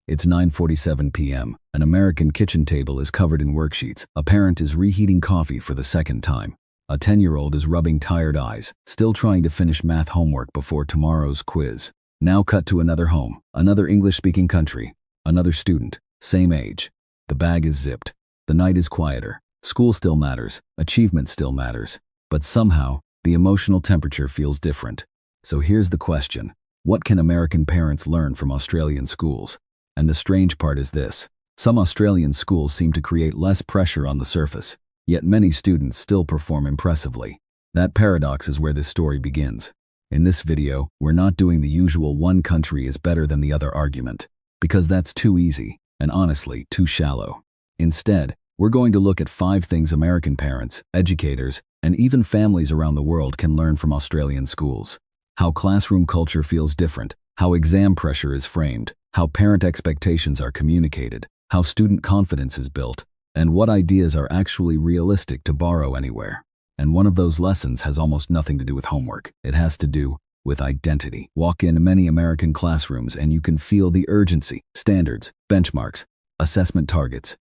It's 9:47 p.m. An American kitchen table is covered in worksheets. A parent is reheating coffee for the second time. A 10-year-old is rubbing tired eyes, still trying to finish math homework before tomorrow's quiz. Now cut to another home, another English-speaking country, another student, same age. The bag is zipped. The night is quieter. School still matters. Achievement still matters. But somehow, the emotional temperature feels different. So here's the question. What can American parents learn from Australian schools? And the strange part is this. Some Australian schools seem to create less pressure on the surface, yet many students still perform impressively. That paradox is where this story begins. In this video, we're not doing the usual one country is better than the other argument, because that's too easy, and honestly, too shallow. Instead, we're going to look at 5 things American parents, educators, and even families around the world can learn from Australian schools. How classroom culture feels different, how exam pressure is framed, how parent expectations are communicated, how student confidence is built, and what ideas are actually realistic to borrow anywhere. And one of those lessons has almost nothing to do with homework. It has to do with identity. Walk in many American classrooms and you can feel the urgency, standards, benchmarks, assessment targets,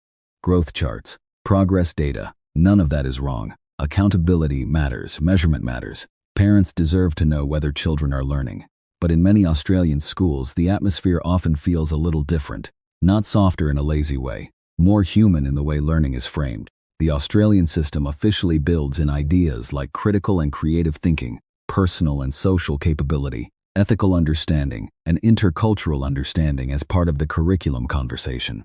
growth charts, progress data. None of that is wrong. Accountability matters, measurement matters. Parents deserve to know whether children are learning. But in many Australian schools, the atmosphere often feels a little different. Not softer in a lazy way, more human in the way learning is framed. The Australian system officially builds in ideas like critical and creative thinking, personal and social capability, ethical understanding, and intercultural understanding as part of the curriculum conversation.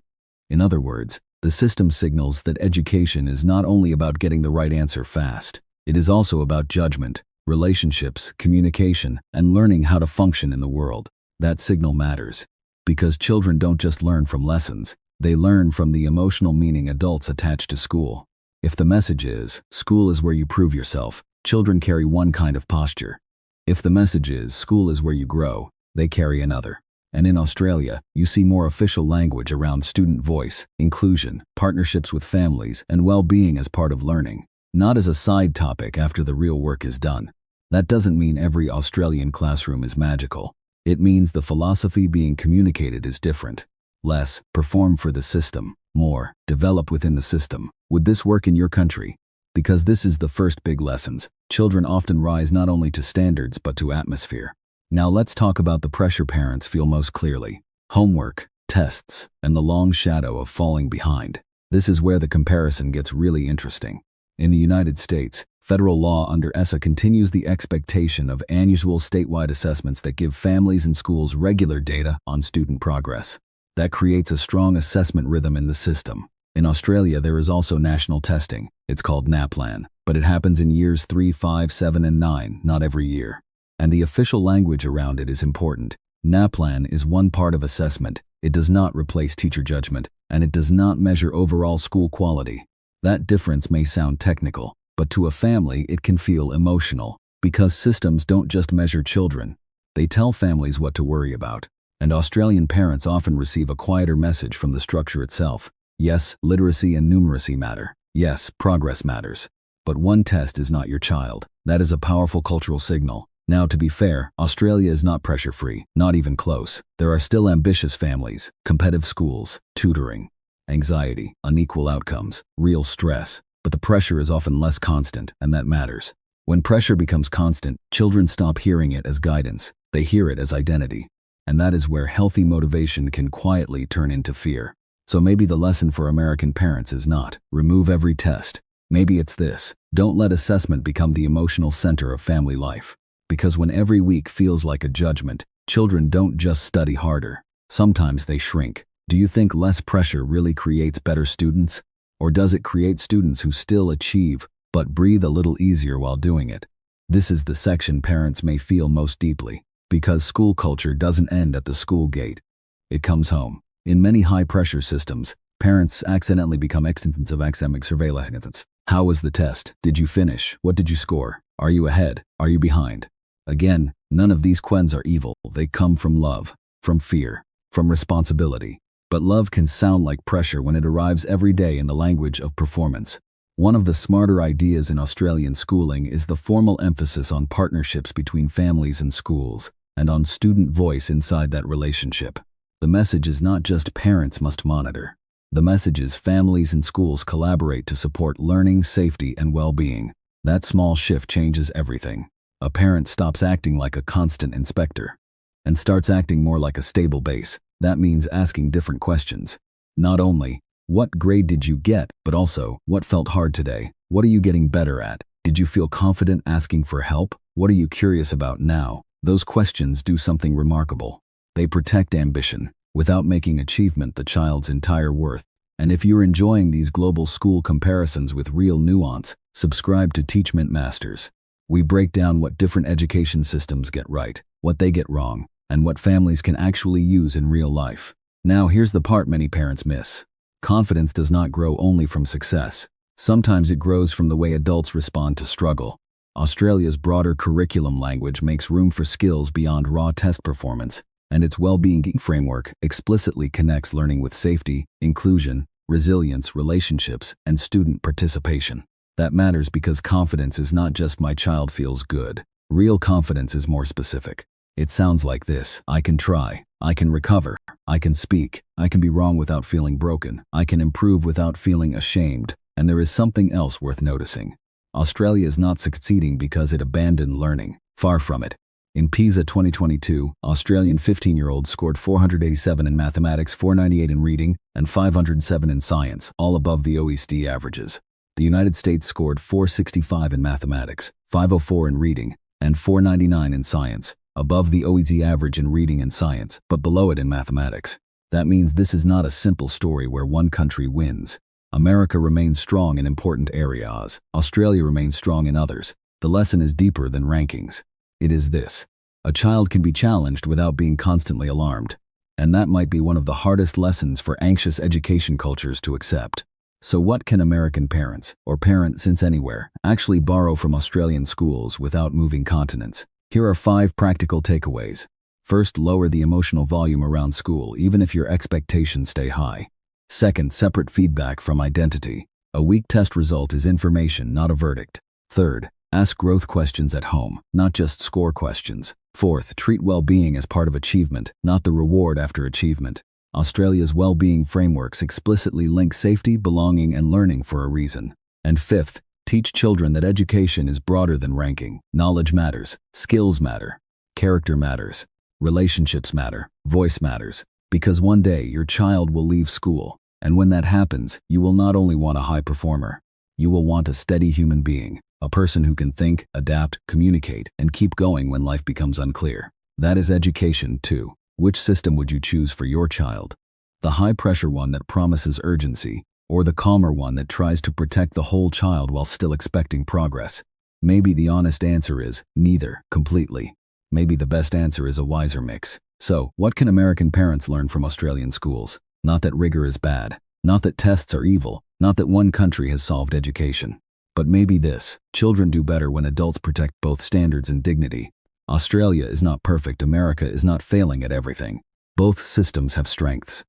In other words, the system signals that education is not only about getting the right answer fast, it is also about judgment, relationships, communication, and learning how to function in the world. That signal matters, because children don't just learn from lessons, they learn from the emotional meaning adults attach to school. If the message is, school is where you prove yourself, children carry one kind of posture. If the message is, school is where you grow, they carry another. And in Australia, you see more official language around student voice, inclusion, partnerships with families, and well-being as part of learning, not as a side topic after the real work is done. That doesn't mean every Australian classroom is magical. It means the philosophy being communicated is different. Less, perform for the system. More, develop within the system. Would this work in your country? Because this is the first big lessons. Children often rise not only to standards but to atmosphere. Now let's talk about the pressure parents feel most clearly. Homework, tests, and the long shadow of falling behind. This is where the comparison gets really interesting. In the United States, federal law under ESSA continues the expectation of annual statewide assessments that give families and schools regular data on student progress. That creates a strong assessment rhythm in the system. In Australia, there is also national testing. It's called NAPLAN, but it happens in years 3, 5, 7, and 9, not every year. And the official language around it is important. NAPLAN is one part of assessment. It does not replace teacher judgment, and it does not measure overall school quality. That difference may sound technical, but to a family it can feel emotional, because systems don't just measure children. They tell families what to worry about. And Australian parents often receive a quieter message from the structure itself. Yes, literacy and numeracy matter. Yes, progress matters. But one test is not your child. That is a powerful cultural signal. Now, to be fair, Australia is not pressure-free, not even close. There are still ambitious families, competitive schools, tutoring, anxiety, unequal outcomes, real stress. But the pressure is often less constant, and that matters. When pressure becomes constant, children stop hearing it as guidance. They hear it as identity. And that is where healthy motivation can quietly turn into fear. So maybe the lesson for American parents is not, remove every test. Maybe it's this, don't let assessment become the emotional center of family life. Because when every week feels like a judgment, children don't just study harder. Sometimes they shrink. Do you think less pressure really creates better students? Or does it create students who still achieve, but breathe a little easier while doing it? This is the section parents may feel most deeply, because school culture doesn't end at the school gate. It comes home. In many high-pressure systems, parents accidentally become extensions of academic surveillance. How was the test? Did you finish? What did you score? Are you ahead? Are you behind? Again, none of these questions are evil. They come from love, from fear, from responsibility. But love can sound like pressure when it arrives every day in the language of performance. One of the smarter ideas in Australian schooling is the formal emphasis on partnerships between families and schools, and on student voice inside that relationship. The message is not just parents must monitor. The message is families and schools collaborate to support learning, safety, and well-being. That small shift changes everything. A parent stops acting like a constant inspector and starts acting more like a stable base. That means asking different questions. Not only, what grade did you get, but also, what felt hard today? What are you getting better at? Did you feel confident asking for help? What are you curious about now? Those questions do something remarkable. They protect ambition, without making achievement the child's entire worth. And if you're enjoying these global school comparisons with real nuance, subscribe to Teachment Masters. We break down what different education systems get right, what they get wrong, and what families can actually use in real life. Now here's the part many parents miss. Confidence does not grow only from success. Sometimes it grows from the way adults respond to struggle. Australia's broader curriculum language makes room for skills beyond raw test performance, and its well-being framework explicitly connects learning with safety, inclusion, resilience, relationships, and student participation. That matters because confidence is not just my child feels good. Real confidence is more specific. It sounds like this: I can try, I can recover, I can speak, I can be wrong without feeling broken, I can improve without feeling ashamed. And there is something else worth noticing. Australia is not succeeding because it abandoned learning. Far from it. In PISA 2022, Australian 15-year-olds scored 487 in mathematics, 498 in reading, and 507 in science, all above the OECD averages. The United States scored 465 in mathematics, 504 in reading, and 499 in science, above the OECD average in reading and science, but below it in mathematics. That means this is not a simple story where one country wins. America remains strong in important areas. Australia remains strong in others. The lesson is deeper than rankings. It is this: a child can be challenged without being constantly alarmed. And that might be one of the hardest lessons for anxious education cultures to accept. So what can American parents, or parents since anywhere, actually borrow from Australian schools without moving continents? Here are 5 practical takeaways. First, lower the emotional volume around school, even if your expectations stay high. Second, separate feedback from identity. A weak test result is information, not a verdict. Third, ask growth questions at home, not just score questions. Fourth, treat well-being as part of achievement, not the reward after achievement. Australia's well-being frameworks explicitly link safety, belonging, and learning for a reason. And fifth, teach children that education is broader than ranking. Knowledge matters, skills matter, character matters, relationships matter, voice matters. Because one day your child will leave school. And when that happens, you will not only want a high performer, you will want a steady human being, a person who can think, adapt, communicate, and keep going when life becomes unclear. That is education, too. Which system would you choose for your child? The high-pressure one that promises urgency, or the calmer one that tries to protect the whole child while still expecting progress? Maybe the honest answer is neither, completely. Maybe the best answer is a wiser mix. So, what can American parents learn from Australian schools? Not that rigor is bad, not that tests are evil, not that one country has solved education. But maybe this: children do better when adults protect both standards and dignity. Australia is not perfect, America is not failing at everything. Both systems have strengths.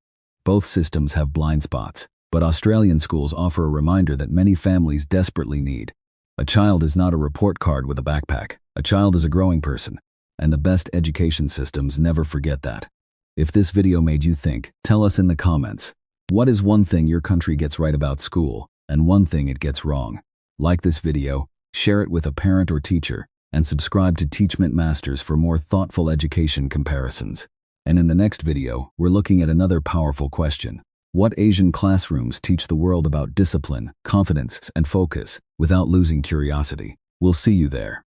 Both systems have blind spots. But Australian schools offer a reminder that many families desperately need. A child is not a report card with a backpack. A child is a growing person. And the best education systems never forget that. If this video made you think, tell us in the comments. What is one thing your country gets right about school, and one thing it gets wrong? Like this video, share it with a parent or teacher, and subscribe to Teachment Masters for more thoughtful education comparisons. And in the next video, we're looking at another powerful question. What Asian classrooms teach the world about discipline, confidence, and focus without losing curiosity? We'll see you there.